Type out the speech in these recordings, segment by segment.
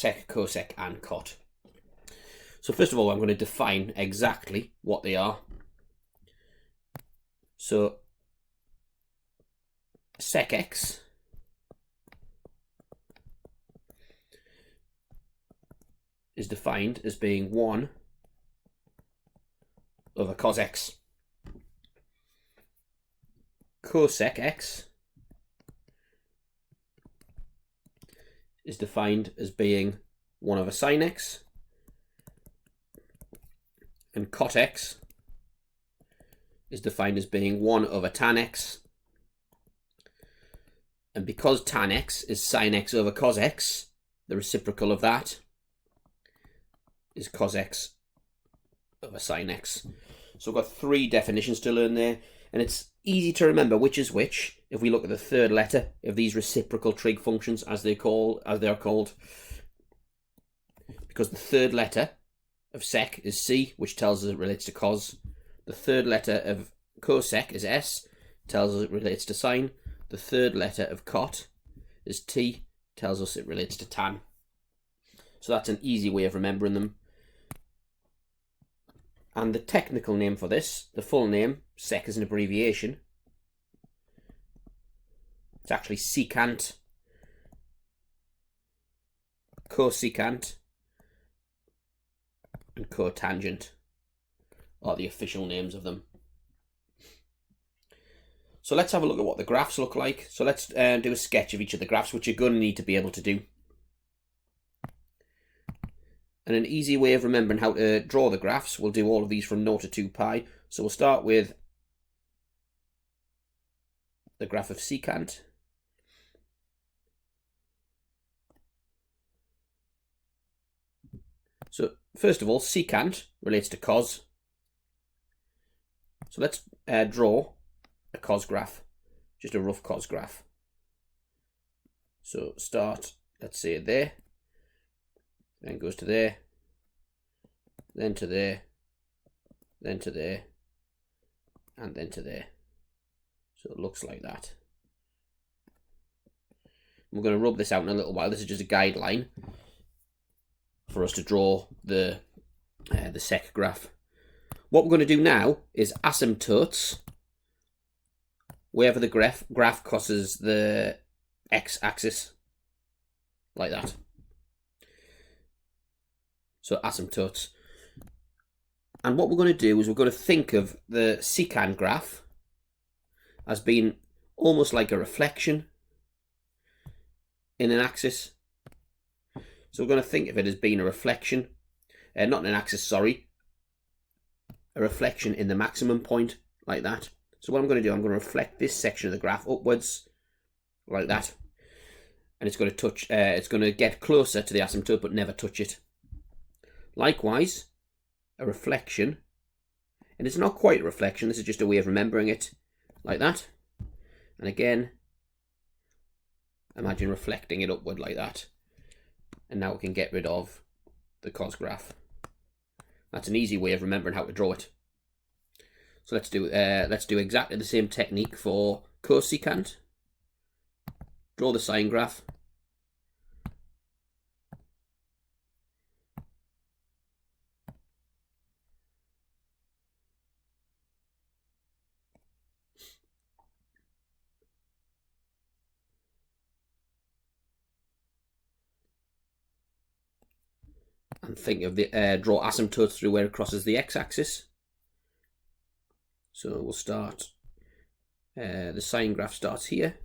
sec, cosec, and cot. So first of all, I'm going to define exactly what they are. So sec x is defined as being 1 over cos x. Cosec x is defined as being 1 over sin x. And cot x is defined as being 1 over tan x. And because tan x is sin x over cos x, the reciprocal of that is cos x over sin x. So we've got 3 definitions to learn there, and it's easy to remember which is which if we look at the third letter of these reciprocal trig functions, as they are called, because the third letter of sec is c, which tells us it relates to cos. The third letter of cosec is s, tells us it relates to sine. The third letter of cot is t, tells us it relates to tan. So that's an easy way of remembering them. And the technical name for this, the full name, sec is an abbreviation. It's actually secant, cosecant, and cotangent are the official names of them. So let's have a look at what the graphs look like. So let's do a sketch of each of the graphs, which you're going to need to be able to do. And an easy way of remembering how to draw the graphs, we'll do all of these from 0 to 2 pi. So we'll start with the graph of secant. So first of all, secant relates to cos. So let's draw a cos graph, just a rough cos graph. So start, let's say there, then goes to there, then to there, then to there, and then to there. So it looks like that. We're going to rub this out in a little while. This is just a guideline for us to draw the sec graph. What we're going to do now is asymptotes wherever the graph crosses the x-axis, like that. So asymptotes. And what we're going to do is we're going to think of the secant graph as being almost like a reflection in an axis. So we're going to think of it as being a reflection, not in an axis, sorry, a reflection in the maximum point, like that. So what I'm going to do, I'm going to reflect this section of the graph upwards, like that. And it's going to touch, it's going to get closer to the asymptote, but never touch it. Likewise, a reflection, and it's not quite a reflection, this is just a way of remembering it, like that. And again, imagine reflecting it upward like that. And now we can get rid of the cos graph. That's an easy way of remembering how to draw it. So let's do exactly the same technique for cosecant. Draw the sine graph. And think of the draw asymptotes through where it crosses the x-axis. So we'll start, the sine graph starts here,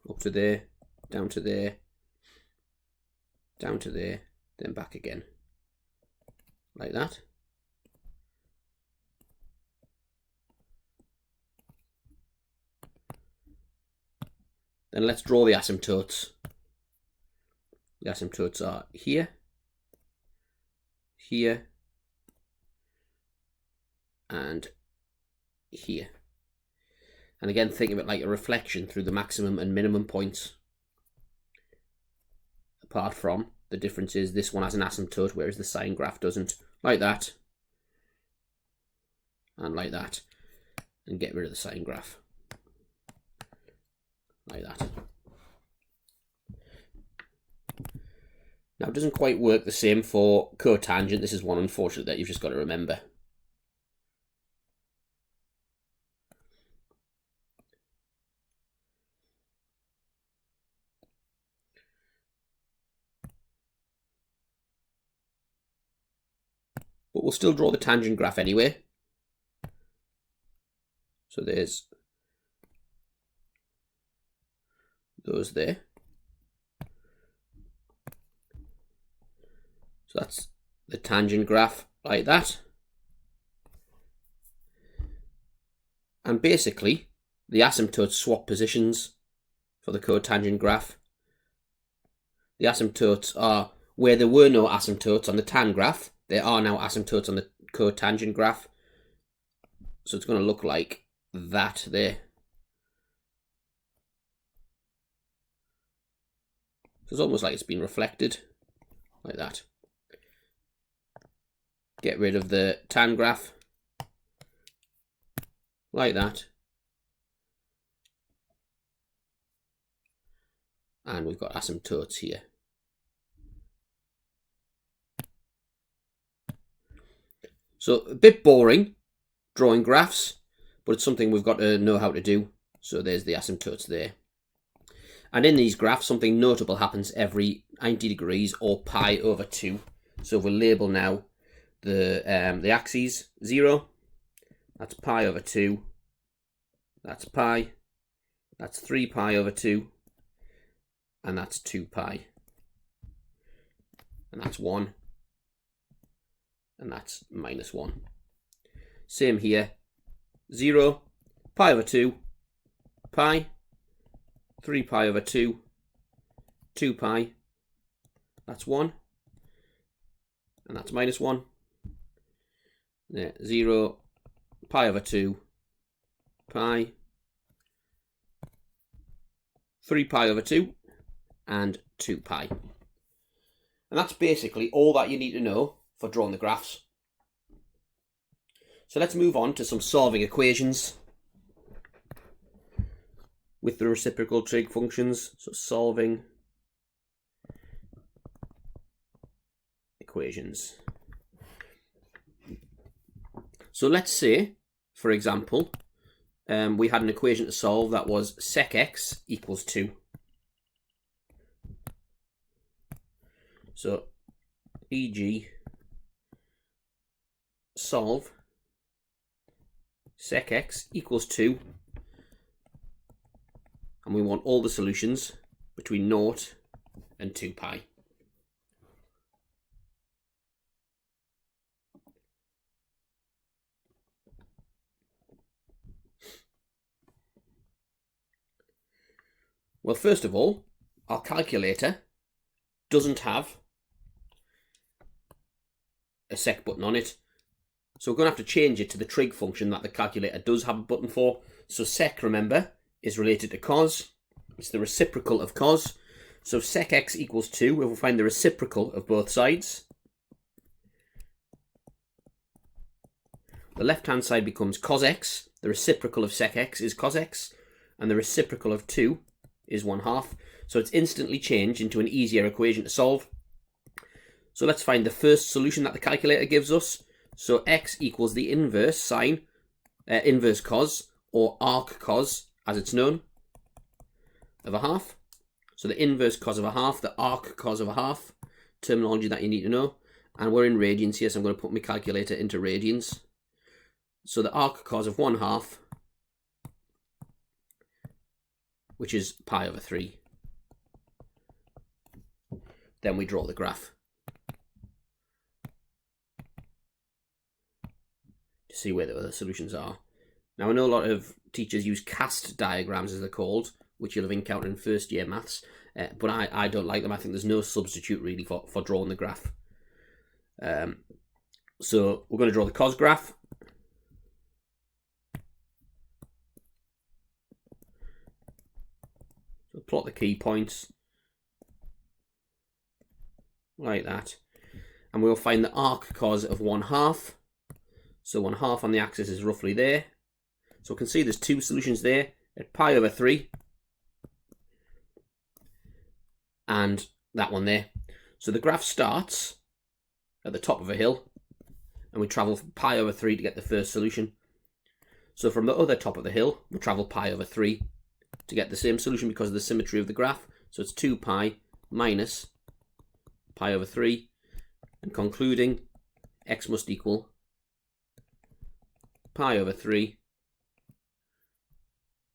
up to there, down to there, down to there, then back again, like that. Then let's draw the asymptotes. The asymptotes are here, here, and here. And again, think of it like a reflection through the maximum and minimum points. Apart from the difference is this one has an asymptote, whereas the sine graph doesn't. Like that. And like that. And get rid of the sine graph. Like that. Now, it doesn't quite work the same for cotangent. This is one, unfortunately, that you've just got to remember. But we'll still draw the tangent graph anyway. So there's those there. So that's the tangent graph like that. And basically, the asymptotes swap positions for the cotangent graph. The asymptotes are where there were no asymptotes on the tan graph. There are now asymptotes on the cotangent graph. So it's going to look like that there. So it's almost like it's been reflected, like that. Get rid of the tan graph, like that. And we've got asymptotes here. So a bit boring drawing graphs, but it's something we've got to know how to do. So there's the asymptotes there. And in these graphs, something notable happens every 90 degrees or pi over 2. So we'll label now the axes 0. That's pi over 2. That's pi. That's 3 pi over 2. And that's 2 pi. And that's 1. And that's minus 1. Same here. 0, pi over 2, pi, 3 pi over 2, 2 pi, that's 1, and that's minus 1. 0, pi over 2, pi, 3 pi over 2, and 2 pi. And that's basically all that you need to know for drawing the graphs. So let's move on to some solving equations with the reciprocal trig functions. So solving equations. So let's say, for example, we had an equation to solve that was sec x equals 2. So, e.g., solve sec x equals 2, and we want all the solutions between 0 and 2 pi. Well, first of all, our calculator doesn't have a sec button on it. So we're going to have to change it to the trig function that the calculator does have a button for. So sec, remember, is related to cos. It's the reciprocal of cos. So sec x equals 2, if we find the reciprocal of both sides. The left-hand side becomes cos x. The reciprocal of sec x is cos x. And the reciprocal of 2 is 1/2. So it's instantly changed into an easier equation to solve. So let's find the first solution that the calculator gives us. So x equals the inverse sine, inverse cos, or arc cos, as it's known, of 1/2. So the inverse cos of 1/2, the arc cos of 1/2, terminology that you need to know. And we're in radians here, so I'm going to put my calculator into radians. So the arc cos of 1/2, which is pi over 3. Then we draw the graph. See where the other solutions are. Now I know a lot of teachers use cast diagrams, as they're called, which you'll have encountered in first year maths, but I don't like them. I think there's no substitute really for drawing the graph. So we're going to draw the cos graph. So plot the key points like that, and we'll find the arc cos of 1/2. So 1/2 on the axis is roughly there. So we can see there's two solutions there at pi over 3 and that one there. So the graph starts at the top of a hill, and we travel pi over 3 to get the first solution. So from the other top of the hill, we'll travel pi over 3 to get the same solution because of the symmetry of the graph. So it's 2 pi minus pi over 3, and concluding x must equal pi over 3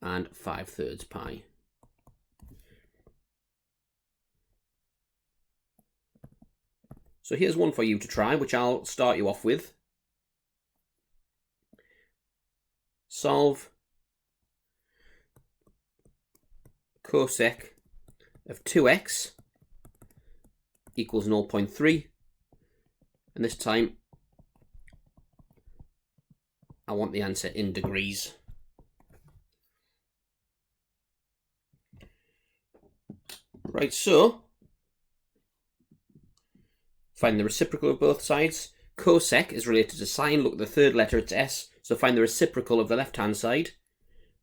and 5/3 pi. So here's one for you to try, which I'll start you off with. Solve cosec of 2x equals 0.3, and this time I want the answer in degrees. Right, so find the reciprocal of both sides. Cosec is related to sine. Look at the third letter, it's S. So find the reciprocal of the left-hand side.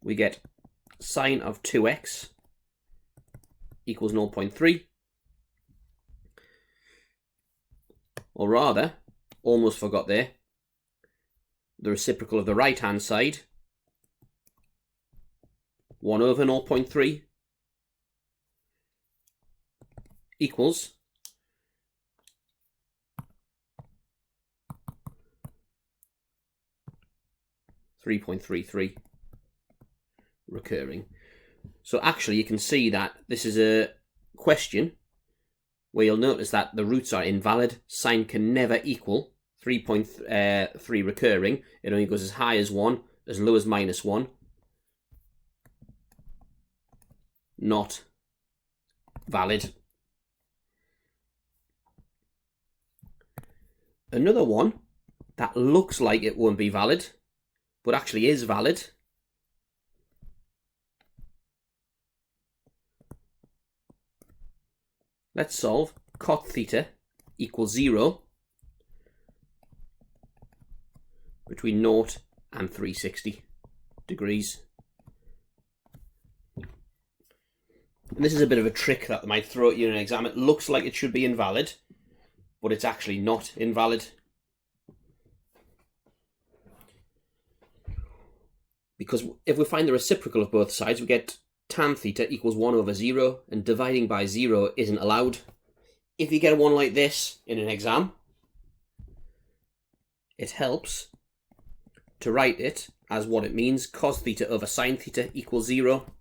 We get sine of 2x equals 0.3. Or rather, almost forgot there, the reciprocal of the right-hand side, 1 over 0.3 equals 3.33 recurring. So actually you can see that this is a question where you'll notice that the roots are invalid. Sine can never equal 3.3 recurring. It only goes as high as 1, as low as -1. Not valid. Another one that looks like it won't be valid, but actually is valid. Let's solve cot theta equals 0 between 0 and 360 degrees. And this is a bit of a trick that might throw at you in an exam. It looks like it should be invalid, but it's actually not invalid. Because if we find the reciprocal of both sides, we get tan theta equals 1 over 0, and dividing by 0 isn't allowed. If you get one like this in an exam, it helps to write it as what it means, cos theta over sine theta equals 0.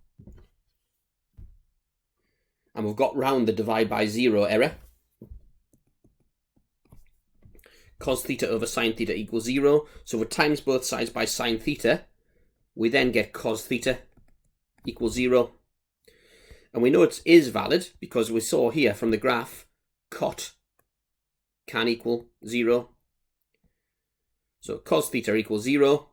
And we've got round the divide by 0 error. Cos theta over sine theta equals 0. So we times both sides by sine theta. We then get cos theta equals 0. And we know it is valid because we saw here from the graph, cot can equal 0. So cos theta equals 0,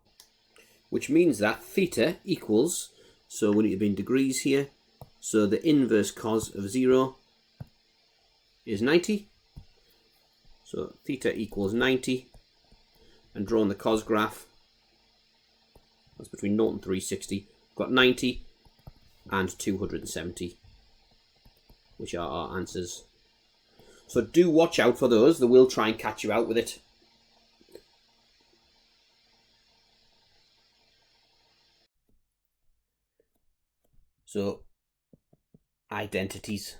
which means that theta equals, so we need to be in degrees here, so the inverse cos of 0 is 90. So theta equals 90, and drawing the cos graph, that's between 0 and 360. We've got 90 and 270, which are our answers. So do watch out for those. They will try and catch you out with it. So, identities.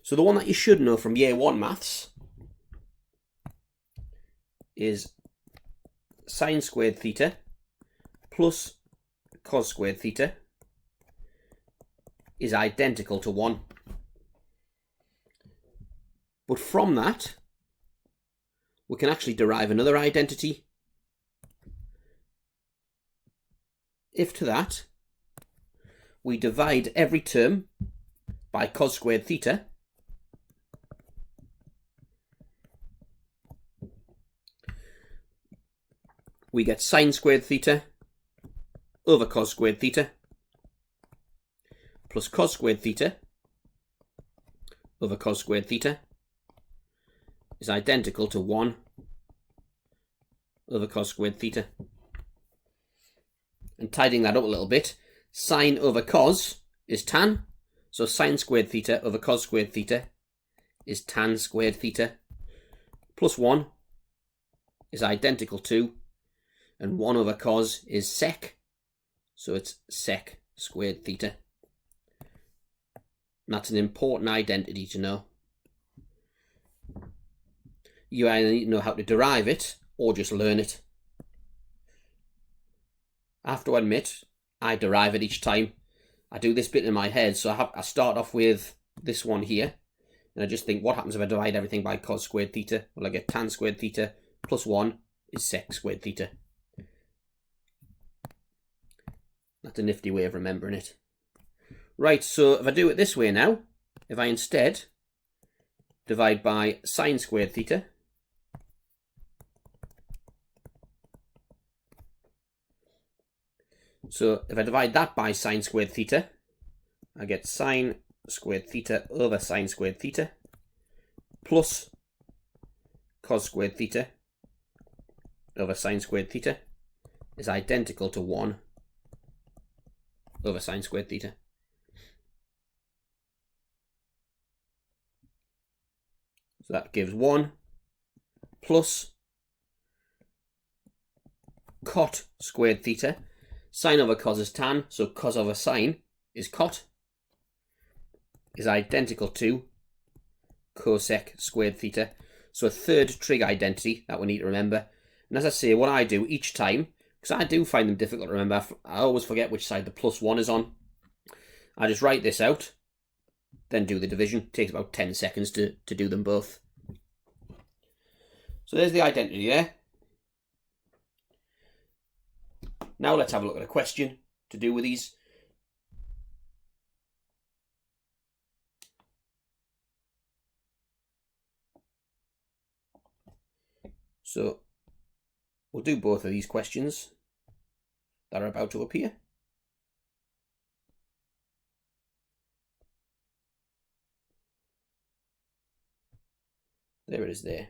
So the one that you should know from year 1 maths is sine squared theta plus cos squared theta is identical to 1. But from that, we can actually derive another identity. If to that, we divide every term by cos squared theta, we get sine squared theta over cos squared theta plus cos squared theta over cos squared theta is identical to 1 over cos squared theta. And tidying that up a little bit, Sine over cos is tan. So sine squared theta over cos squared theta is tan squared theta. Plus 1 is identical to, and 1 over cos is sec. So it's sec squared theta. And that's an important identity to know. You either need to know how to derive it or just learn it. I have to admit, I derive it each time. I do this bit in my head, so I start off with this one here, and I just think, what happens if I divide everything by cos squared theta? Well, I get tan squared theta plus 1 is sec squared theta. That's a nifty way of remembering it. Right, so if I do it this way now, if I instead divide by sine squared theta, so if I divide that by sine squared theta, I get sine squared theta over sine squared theta plus cos squared theta over sine squared theta is identical to 1 over sine squared theta. So that gives 1 plus cot squared theta. Sine over cos is tan, so cos over sine is cot, is identical to cosec squared theta. So a third trig identity that we need to remember. And as I say, what I do each time, because I do find them difficult to remember, I always forget which side the plus 1 is on. I just write this out, then do the division. It takes about 10 seconds to do them both. So there's the identity there. Now let's have a look at a question to do with these. So we'll do both of these questions that are about to appear. There it is there.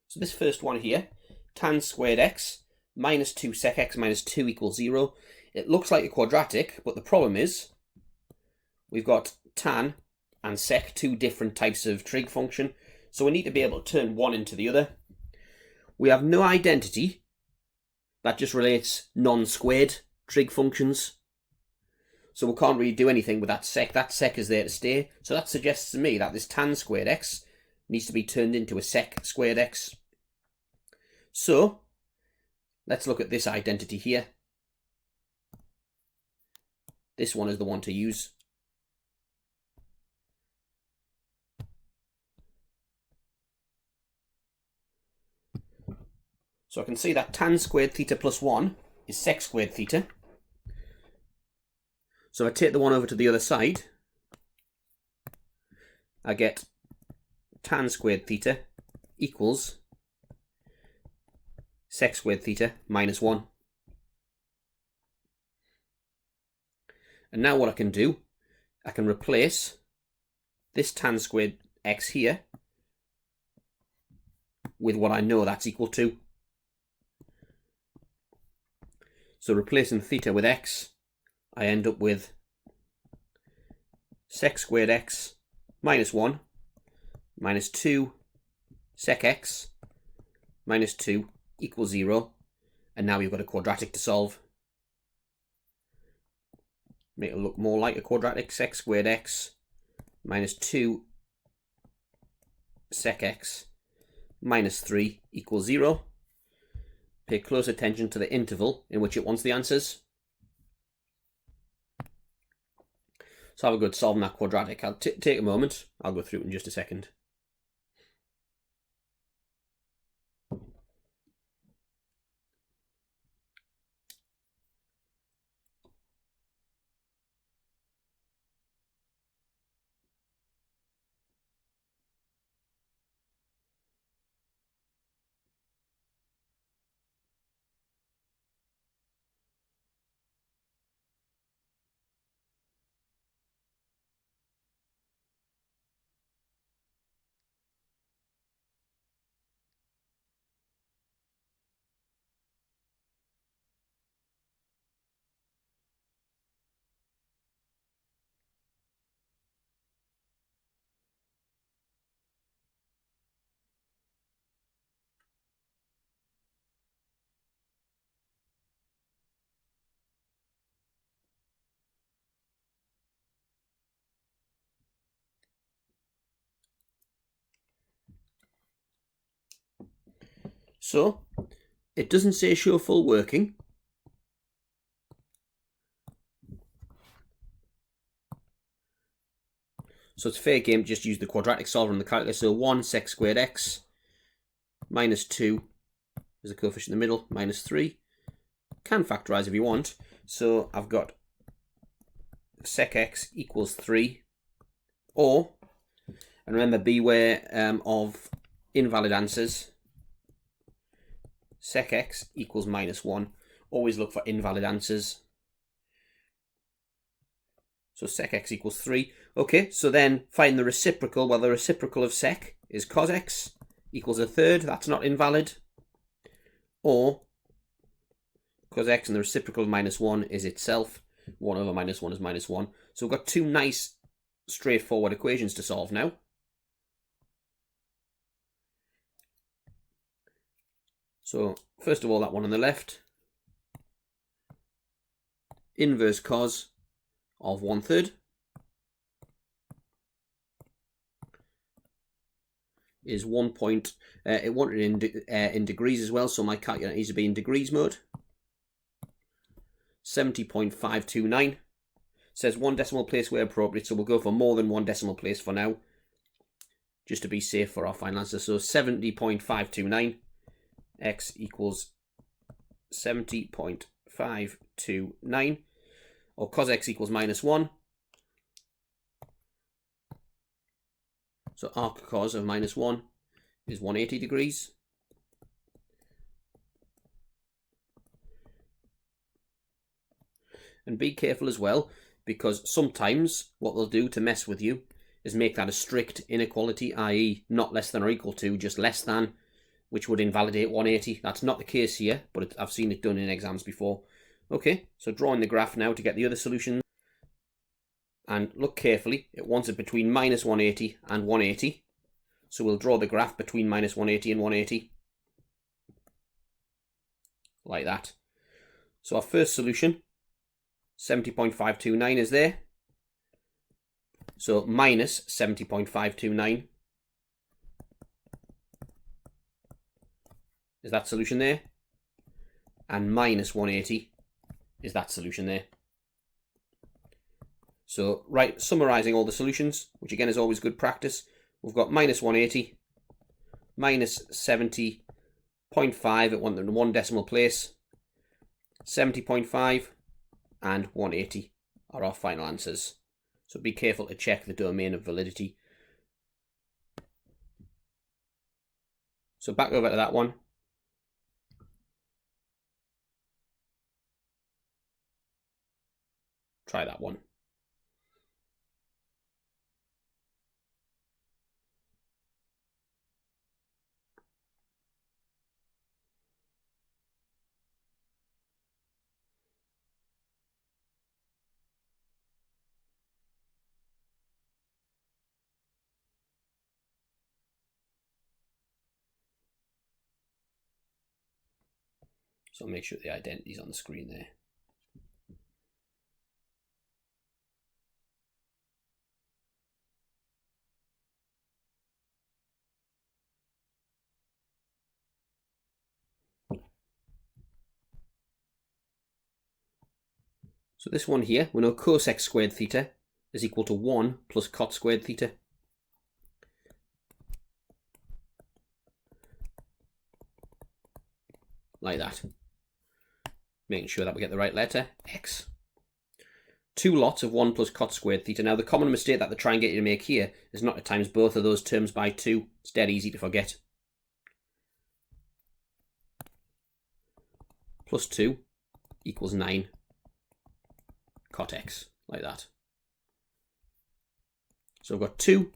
So this first one here, tan squared x minus 2 sec x minus 2 equals 0. It looks like a quadratic, but the problem is we've got tan and sec, two different types of trig function. So we need to be able to turn one into the other. We have no identity. That just relates non-squared trig functions. So we can't really do anything with that sec. That sec is there to stay. So that suggests to me that this tan squared x needs to be turned into a sec squared x. So let's look at this identity here. This one is the one to use. So I can see that tan squared theta plus 1 is sec squared theta. So if I take the 1 over to the other side, I get tan squared theta equals sec squared theta minus 1. And now what I can do, I can replace this tan squared x here with what I know that's equal to. So replacing theta with x, I end up with sec squared x minus 1 minus 2 sec x minus 2 equals 0. And now you've got a quadratic to solve. Make it look more like a quadratic. Sec squared x minus 2 sec x minus 3 equals 0. Pay close attention to the interval in which it wants the answers. So have a good solving that quadratic. I'll take a moment. I'll go through it in just a second. So it doesn't say show full working. So it's fair game to just use the quadratic solver in the calculator. So 1 sec squared x minus 2 is the coefficient in the middle, minus 3. Can factorize if you want. So I've got sec x equals 3. Or, and remember, beware of invalid answers. Sec x equals minus 1. Always look for invalid answers. So sec x equals 3. Okay, so then find the reciprocal. Well, the reciprocal of sec is cos x equals a third. That's not invalid. Or cos x and the reciprocal of minus 1 is itself. 1 over minus 1 is minus 1. So we've got two nice straightforward equations to solve now. So first of all, that one on the left. Inverse cos of 1/3 is 1 point. It wanted in degrees as well, so my calculator needs to be in degrees mode. 70.529. Says 1 decimal place where appropriate, so we'll go for more than 1 decimal place for now, just to be safe for our final answer. So 70.529, x equals 70.529, or cos x equals minus 1. So arc cos of minus 1 is 180 degrees. And be careful as well, because sometimes what they'll do to mess with you is make that a strict inequality, i.e. not less than or equal to, just less than, which would invalidate 180. That's not the case here, but I've seen it done in exams before. Okay, so drawing the graph now to get the other solution. And look carefully, it wants it between minus 180 and 180. So we'll draw the graph between minus 180 and 180. Like that. So our first solution, 70.529 is there. So minus 70.529 is that solution there. And minus 180 is that solution there. So, right, summarising all the solutions, which again is always good practice, we've got minus 180, minus 70.5 at 1 decimal place, 70.5, and 180 are our final answers. So be careful to check the domain of validity. So back over to that one. Try that one. So make sure the identity is on the screen there. So this one here, we know cosec squared theta is equal to 1 plus cot squared theta. Like that. Making sure that we get the right letter, x. Two lots of 1 plus cot squared theta. Now the common mistake that they're trying to get you to make here is not to times both of those terms by 2. It's dead easy to forget. Plus 2 equals 9 cot x, like that. So I've got 2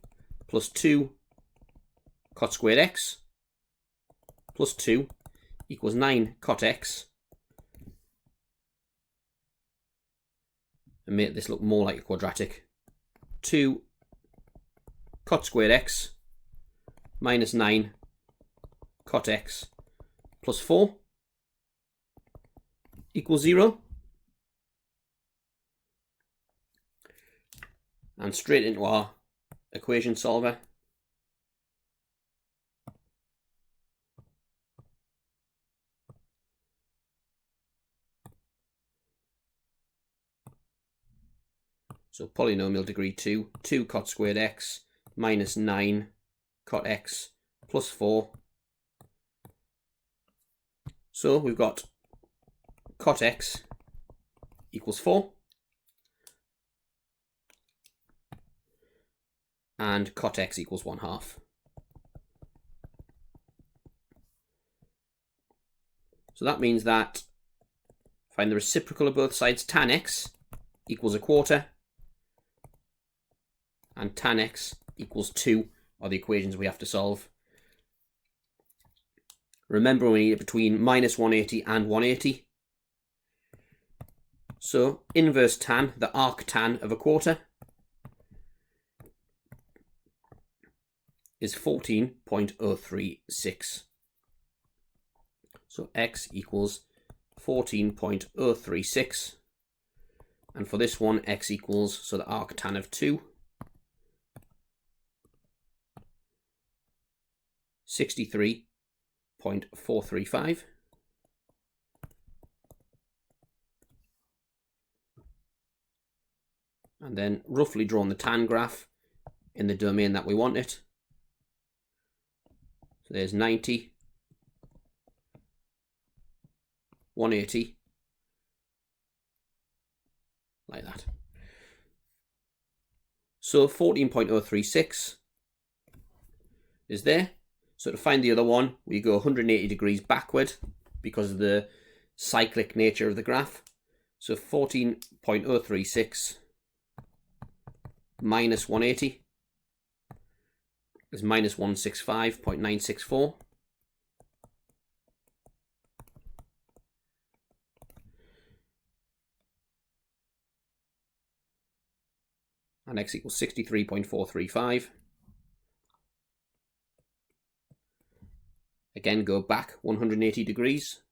plus 2 cot squared x plus 2 equals 9 cot x. And make this look more like a quadratic. 2 cot squared x minus 9 cot x plus 4 equals 0. And straight into our equation solver. So polynomial degree 2, 2 cot squared x minus 9 cot x plus 4. So we've got cot x equals 4. And cot x equals 1/2. So that means that find the reciprocal of both sides. Tan x equals 1/4 and tan x equals 2 are the equations we have to solve. Remember, we need it between minus 180 and 180. So inverse tan, the arctan of 1/4, is 14.036. So x equals 14.036. And for this one, x equals, so the arctan of 2, 63.435. And then roughly drawn the tan graph in the domain that we want it. So there's 90, 180, like that. So 14.036 is there. So to find the other one, we go 180 degrees backward because of the cyclic nature of the graph. So 14.036 minus 180 is minus 165.964. And x equals 63.435. Again, go back 180 degrees.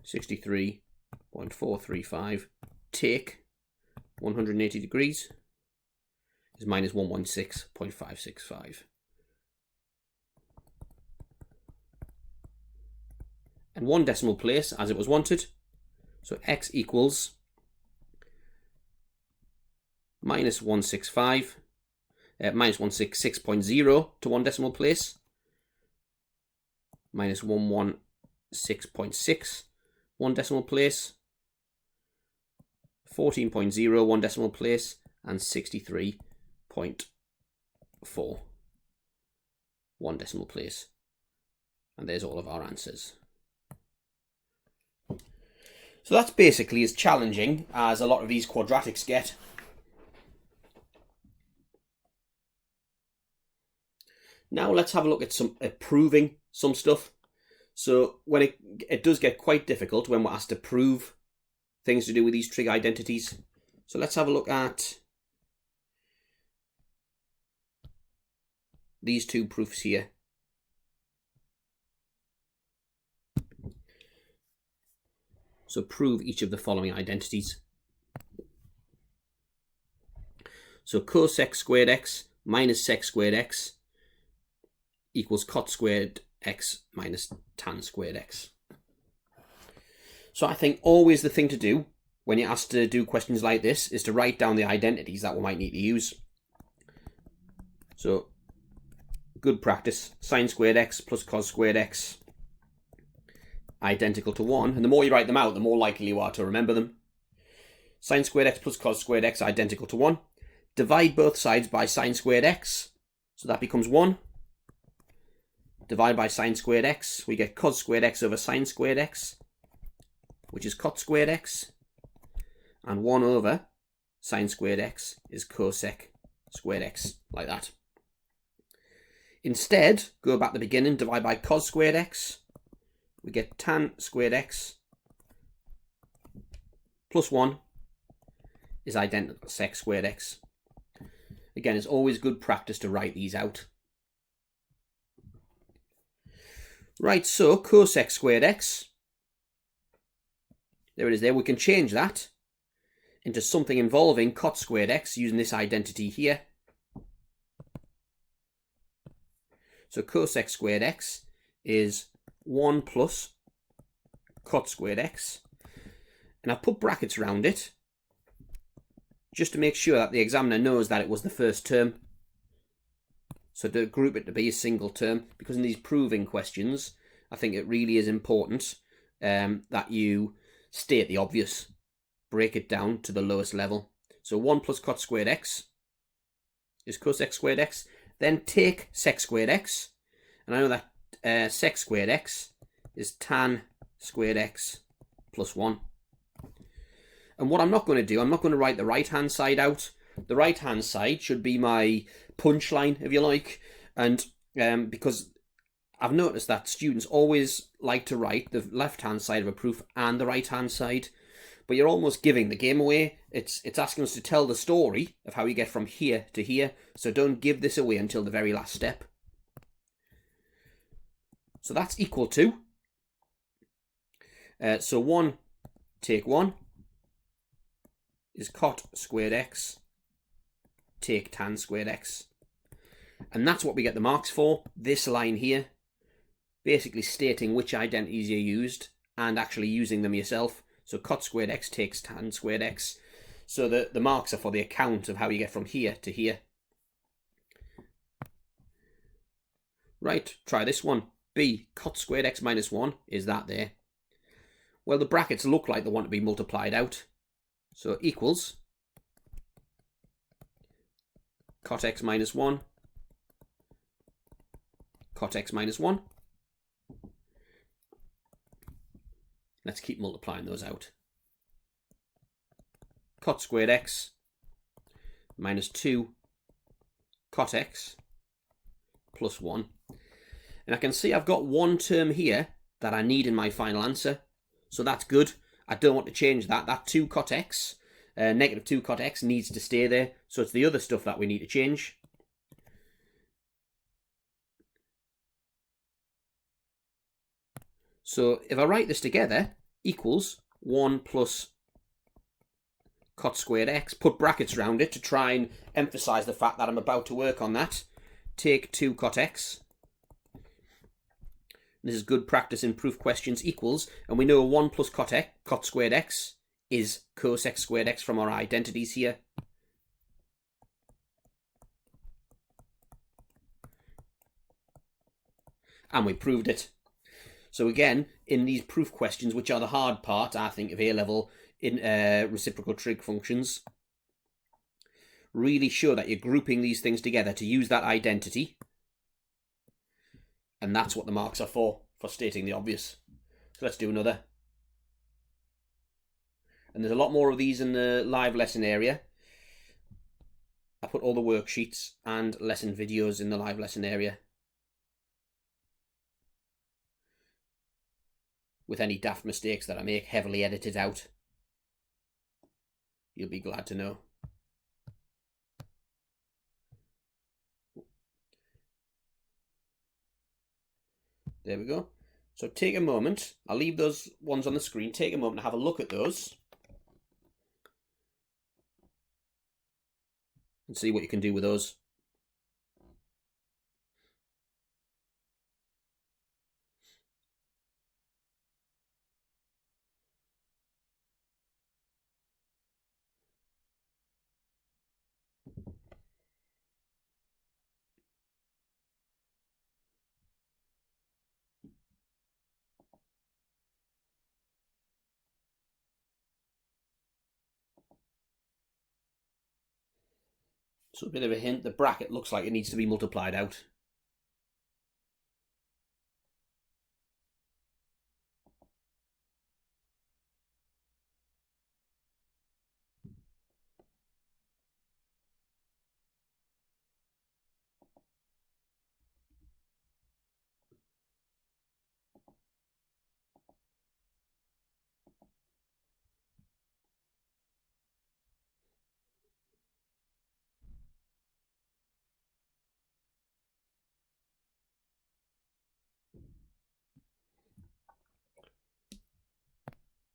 63.435 take 180 degrees is minus 116.565. And one decimal place as it was wanted. So x equals minus 165, minus 166.0 to one decimal place, minus 116.6 one decimal place, 14.0 one decimal place, and 63.4 one decimal place. And there's all of our answers. So that's basically as challenging as a lot of these quadratics get. Now let's have a look at proving some stuff. So when it does get quite difficult when we're asked to prove things to do with these trig identities. So let's have a look at these two proofs here. So prove each of the following identities. So cosec squared x minus sec squared x equals cot squared x minus tan squared x. So I think always the thing to do when you're asked to do questions like this is to write down the identities that we might need to use. So good practice, sine squared x plus cos squared x identical to 1. And the more you write them out, the more likely you are to remember them. Sine squared x plus cos squared x identical to 1. Divide both sides by sine squared x. So that becomes 1. Divide by sine squared x. We get cos squared x over sine squared x, which is cot squared x. And 1 over sine squared x is cosec squared x, like that. Instead, go back to the beginning, divide by cos squared x. We get tan squared x plus 1 is identical to sec squared x. Again, it's always good practice to write these out. Right, so cosec squared x, there it is there. We can change that into something involving cot squared x using this identity here. So cosec squared x is 1 plus cot squared x. And I've put brackets around it just to make sure that the examiner knows that it was the first term. So to group it to be a single term, because in these proving questions, I think it really is important that you state the obvious, break it down to the lowest level. So 1 plus cot squared x is cosec squared x. Then take sec squared x, and I know that sec squared x is tan squared x plus 1. And what I'm not going to do, I'm not going to write the right-hand side out. The right-hand side should be my punchline, if you like. And because I've noticed that students always like to write the left-hand side of a proof and the right-hand side. But you're almost giving the game away. It's asking us to tell the story of how you get from here to here. So don't give this away until the very last step. So that's equal to. So 1 take 1 is cot squared x take tan squared x. And that's what we get the marks for. This line here, basically stating which identities you used and actually using them yourself. So cot squared x takes tan squared x. So the marks are for the account of how you get from here to here. Right, try this one. B, cot squared x minus 1, is that there? Well, the brackets look like they want to be multiplied out. So equals cot x minus 1, cot x minus 1. Let's keep multiplying those out. Cot squared x minus 2 cot x plus 1. And I can see I've got one term here that I need in my final answer. So that's good. I don't want to change that. That 2 cot x, negative 2 cot x needs to stay there. So it's the other stuff that we need to change. So if I write this together, equals 1 plus cot squared x, put brackets around it to try and emphasize the fact that I'm about to work on that. Take 2 cot x. This is good practice in proof questions, equals, and we know 1 plus cot squared x is cosec squared x from our identities here. And we proved it. So again, in these proof questions, which are the hard part, I think, of A-level in reciprocal trig functions, really sure that you're grouping these things together to use that identity. And that's what the marks are for stating the obvious. So let's do another. And there's a lot more of these in the live lesson area. I put all the worksheets and lesson videos in the live lesson area, with any daft mistakes that I make heavily edited out. You'll be glad to know. There we go. So take a moment. I'll leave those ones on the screen. Take a moment and have a look at those and see what you can do with those. So a bit of a hint, the bracket looks like it needs to be multiplied out.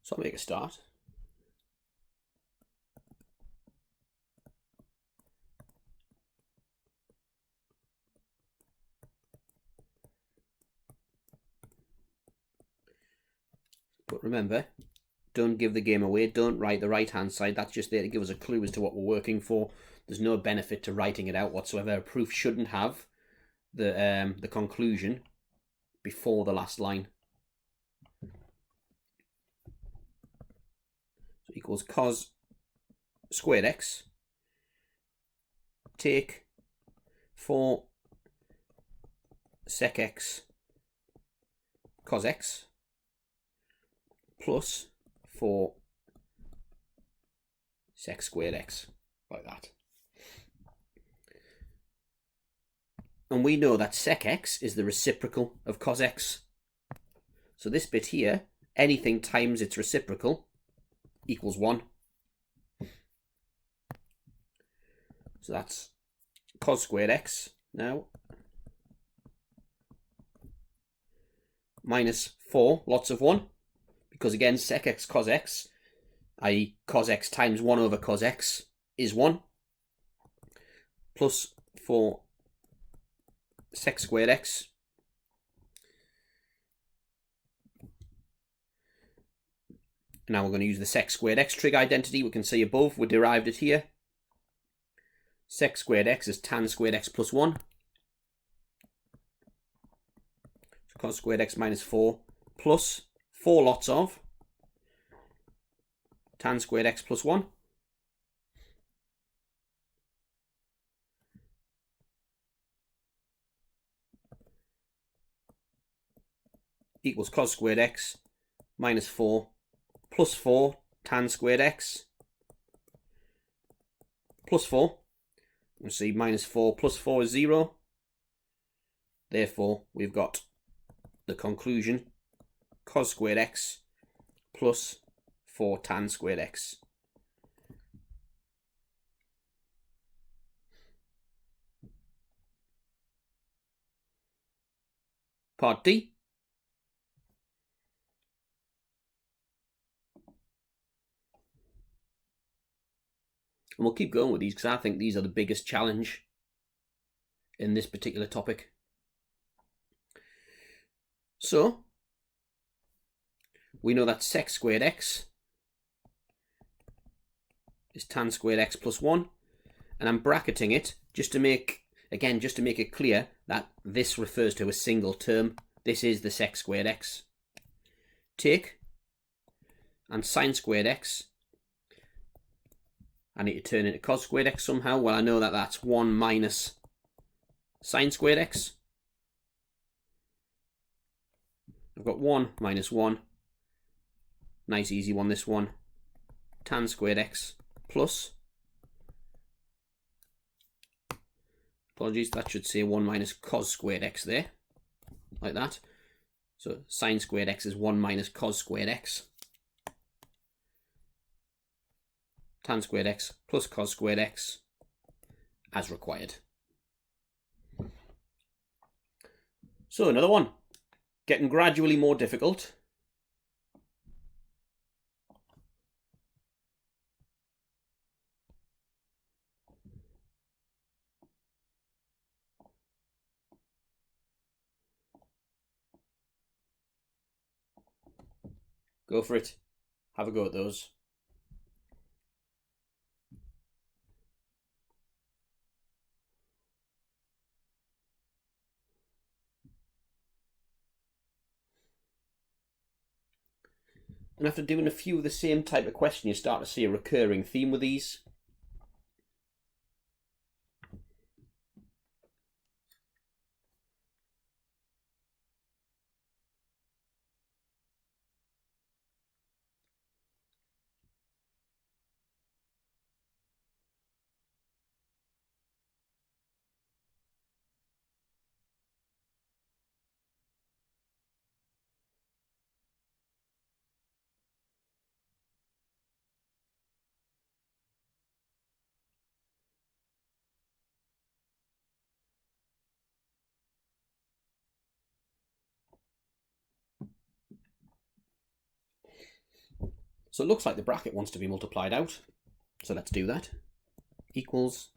So I'll make a start. But remember, Don't give the game away. Don't write the right-hand side. That's just there to give us a clue as to what we're working for. There's no benefit to writing it out whatsoever. A proof shouldn't have the conclusion before the last line. So equals cos squared x. Take 4 sec x cos x plus 4 sec squared x, like that. And we know that sec x is the reciprocal of cos x. So this bit here, anything times its reciprocal equals 1. So that's cos squared x now minus 4, lots of 1, because again sec x cos x, i.e. cos x times 1 over cos x is 1, plus 4 sec squared x now we're going to use the sec squared x trig identity. We can see above we derived it here. Sec squared x is tan squared x plus 1. So cos squared x minus 4 plus 4 lots of tan squared x plus 1. Equals cos squared x minus 4 plus 4 tan squared x plus 4. We'll see minus 4 plus 4 is 0. Therefore, we've got the conclusion cos squared x plus 4 tan squared x. Part D. And we'll keep going with these because I think these are the biggest challenge in this particular topic. So, we know that sec squared x is tan squared x plus 1. And I'm bracketing it just to make, again, just to make it clear that this refers to a single term. This is the sec squared x. Take, and sine squared x, I need to turn into cos squared x somehow. Well, I know that that's 1 minus sine squared x. I've got 1 minus 1. Nice easy one, this one. Tan squared x plus. Apologies, that should say 1 minus cos squared x there. Like that. So sine squared x is 1 minus cos squared x. Tan squared x plus cos squared x as required. So another one, getting gradually more difficult. Go for it. Have a go at those. And after doing a few of the same type of question, you start to see a recurring theme with these. So it looks like the bracket wants to be multiplied out. So let's do that. Equals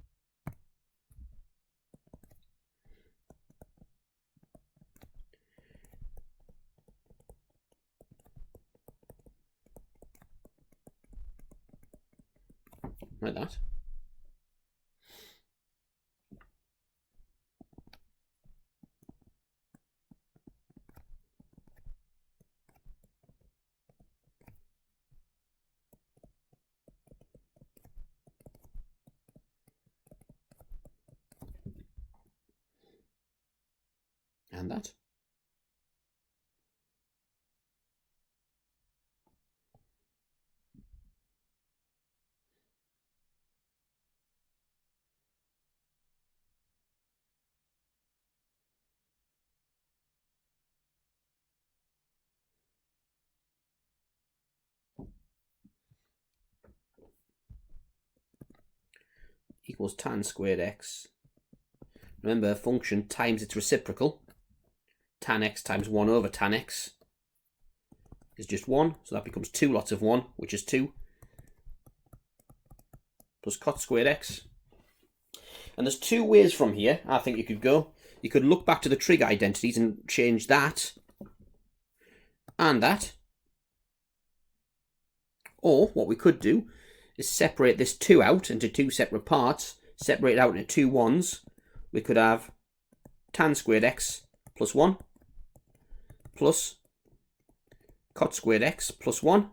like that. And that. Equals tan squared x. Remember, a function times its reciprocal. Tan x times 1 over tan x is just 1, so that becomes 2 lots of 1, which is 2, plus cot squared x. And there's two ways from here I think you could go. You could look back to the trig identities and change that and that. Or what we could do is separate this 2 out into 2 separate parts, separate it out into 2 ones. We could have tan squared x plus 1 plus cot squared x plus 1.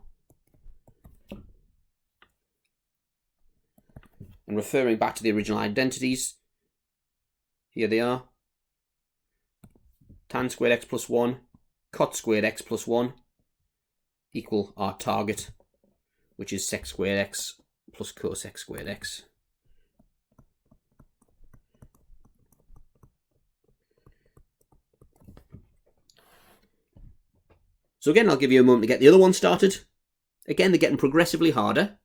And referring back to the original identities, here they are. Tan squared x plus 1, cot squared x plus 1 equal our target, which is sec squared x plus cosec squared x. So again, I'll give you a moment to get the other one started. Again, they're getting progressively harder.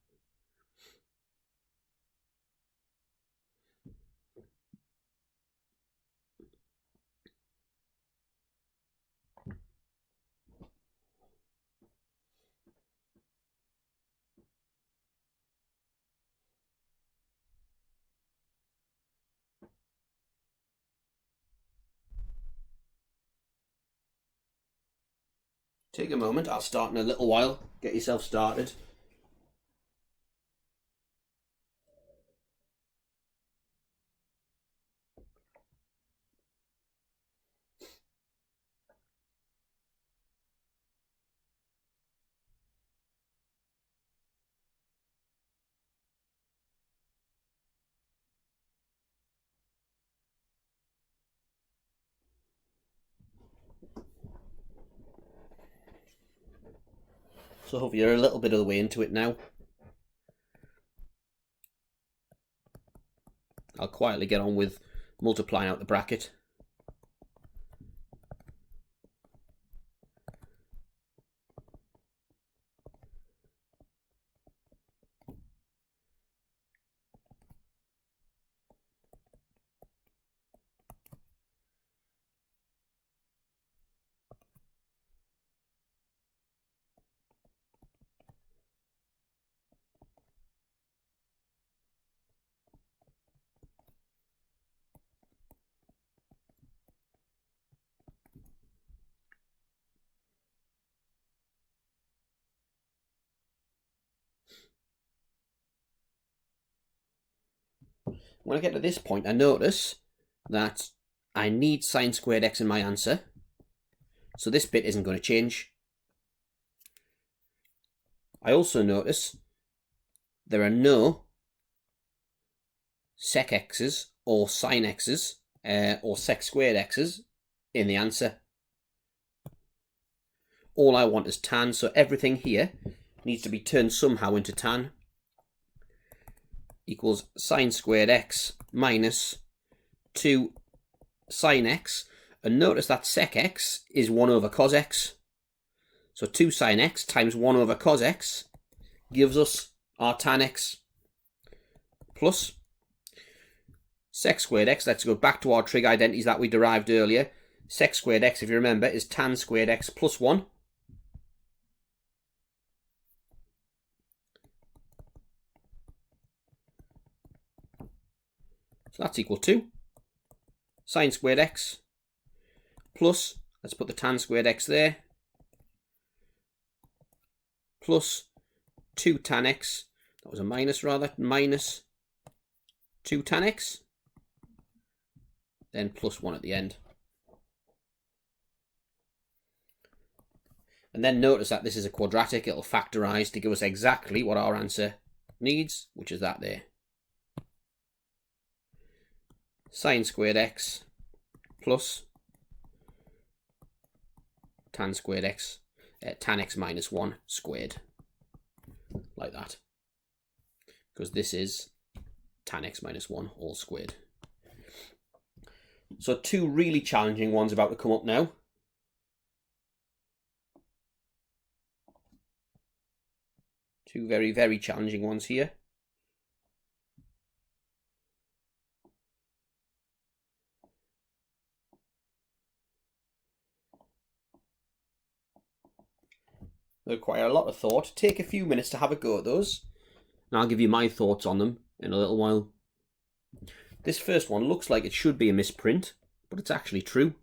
Take a moment, I'll start in a little while. Get yourself started. So hopefully you're a little bit of the way into it now. I'll quietly get on with multiplying out the bracket. When I get to this point, I notice that I need sine squared x in my answer. So this bit isn't going to change. I also notice there are no sec x's or sine x's or sec squared x's in the answer. All I want is tan, so everything here needs to be turned somehow into tan. Equals sine squared x minus 2 sine x. And notice that sec x is 1 over cos x. So 2 sine x times 1 over cos x gives us our tan x. Plus sec squared x, let's go back to our trig identities that we derived earlier. Sec squared x, if you remember, is tan squared x plus 1. So that's equal to sine squared x plus, let's put the tan squared x there, plus 2 tan x, that was a minus rather, minus 2 tan x, then plus 1 at the end. And then notice that this is a quadratic, it'll factorise to give us exactly what our answer needs, which is that there. Sine squared x plus tan squared x, tan x minus 1 squared, like that. Because this is tan x minus 1 all squared. So 2 really challenging ones about to come up now. Two very, very challenging ones here. They require a lot of thought. Take a few minutes to have a go at those, and I'll give you my thoughts on them in a little while. This first one looks like it should be a misprint, but it's actually true.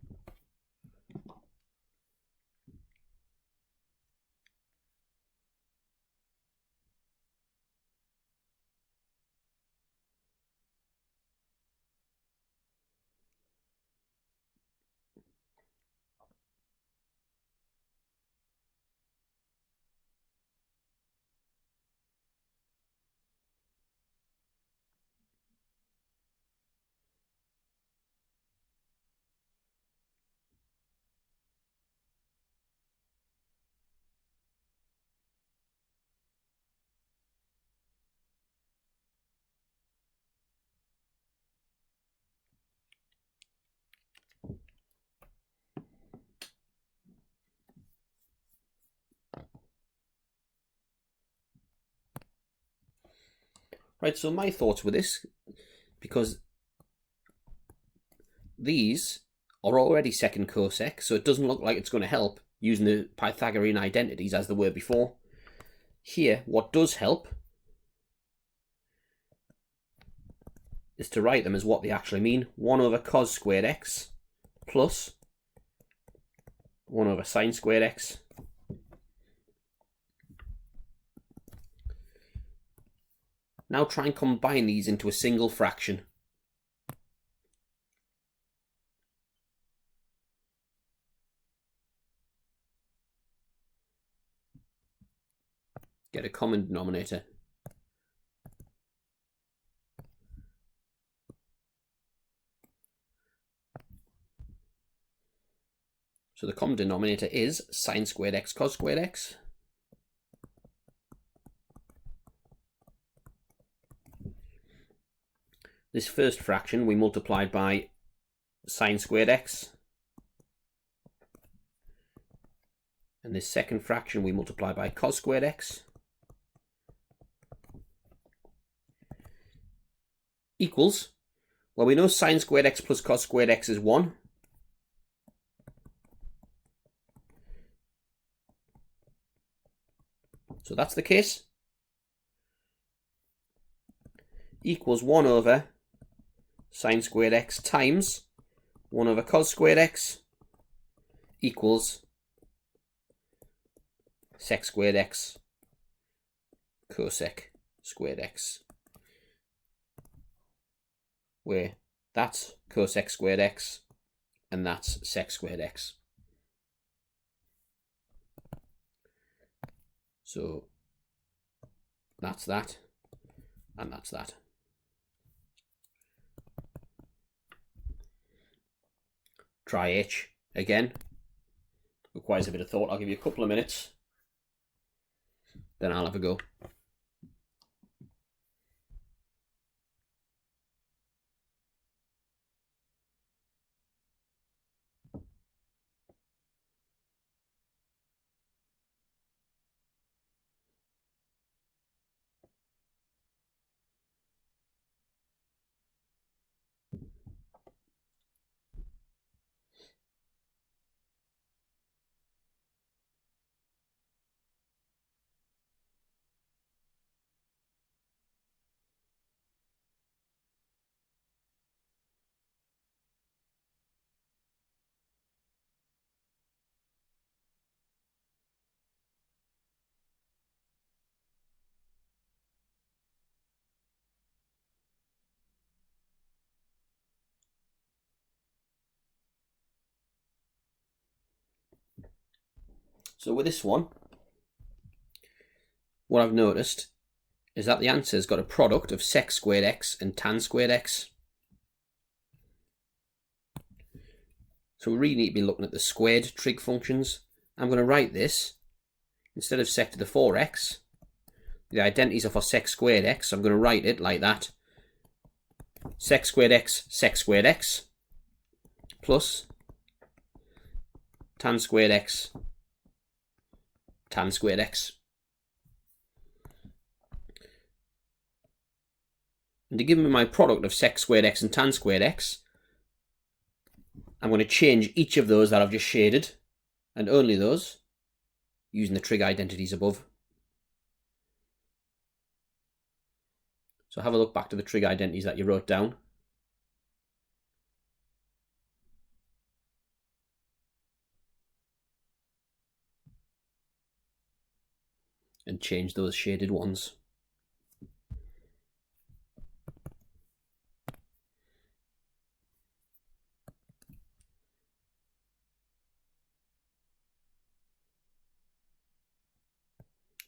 Right, so my thoughts with this, because these are already second cosec, so it doesn't look like it's going to help using the Pythagorean identities as they were before. Here, what does help is to write them as what they actually mean. 1 over cos squared x plus 1 over sine squared x Now try and combine these into a single fraction. Get a common denominator. So the common denominator is sine squared x cos squared x. This first fraction we multiplied by sine squared x. And this second fraction we multiply by cos squared x. Equals, well, we know sine squared x plus cos squared x is 1. So that's the case. Equals 1 over sine squared x times 1 over cos squared x equals sec squared x cosec squared x, where that's cosec squared x and that's sec squared x. So that's that, and that's that. Try H again. Requires a bit of thought. I'll give you a couple of minutes, then I'll have a go. So with this one, what I've noticed is that the answer's got a product of sec squared x and tan squared x. So we really need to be looking at the squared trig functions. I'm going to write this, instead of sec to the 4x, the identities are for sec squared x, so I'm going to write it like that. Sec squared x, plus tan squared x, tan squared x. And to give me my product of sec squared x and tan squared x, I'm going to change each of those that I've just shaded, and only those, using the trig identities above. So have a look back to the trig identities that you wrote down. And change those shaded ones.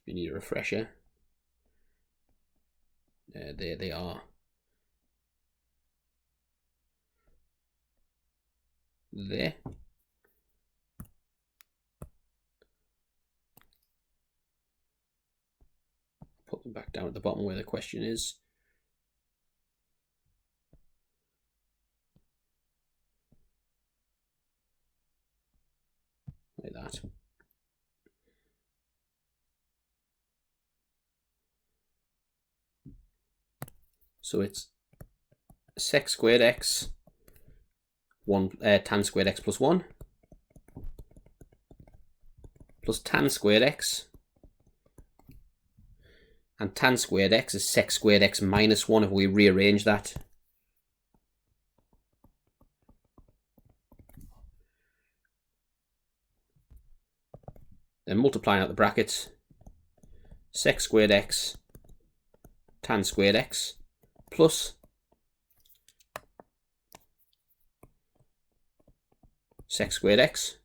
You need a refresher. There they are. There. Put them back down at the bottom where the question is. Like that. So it's sec squared x, tan squared x plus 1, plus tan squared x, and tan squared x is sec squared x minus 1 if we rearrange that. Then multiplying out the brackets, sec squared x, tan squared x, plus sec squared x,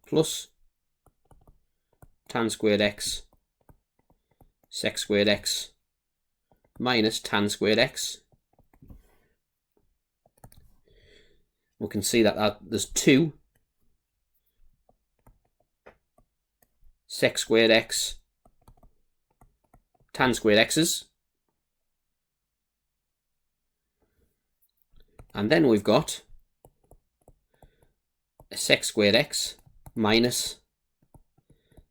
plus tan squared x, sec squared x, minus tan squared x. We can see that there's two sec squared x, tan squared x's. And then we've got a sec squared x minus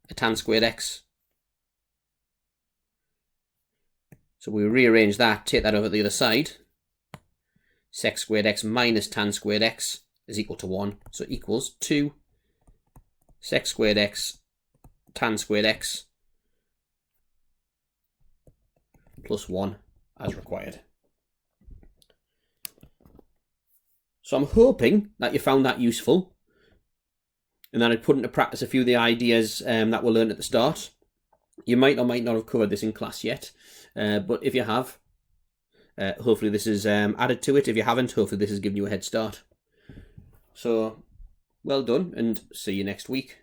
a tan squared x. So we rearrange that, take that over to the other side. Sec squared x minus tan squared x is equal to 1. So it equals 2 sec squared x tan squared x plus 1 as required. So I'm hoping that you found that useful and that I put into practice a few of the ideas that we learned at the start. You might or might not have covered this in class yet, but if you have, hopefully this is added to it. If you haven't, hopefully this has given you a head start. So well done, and see you next week.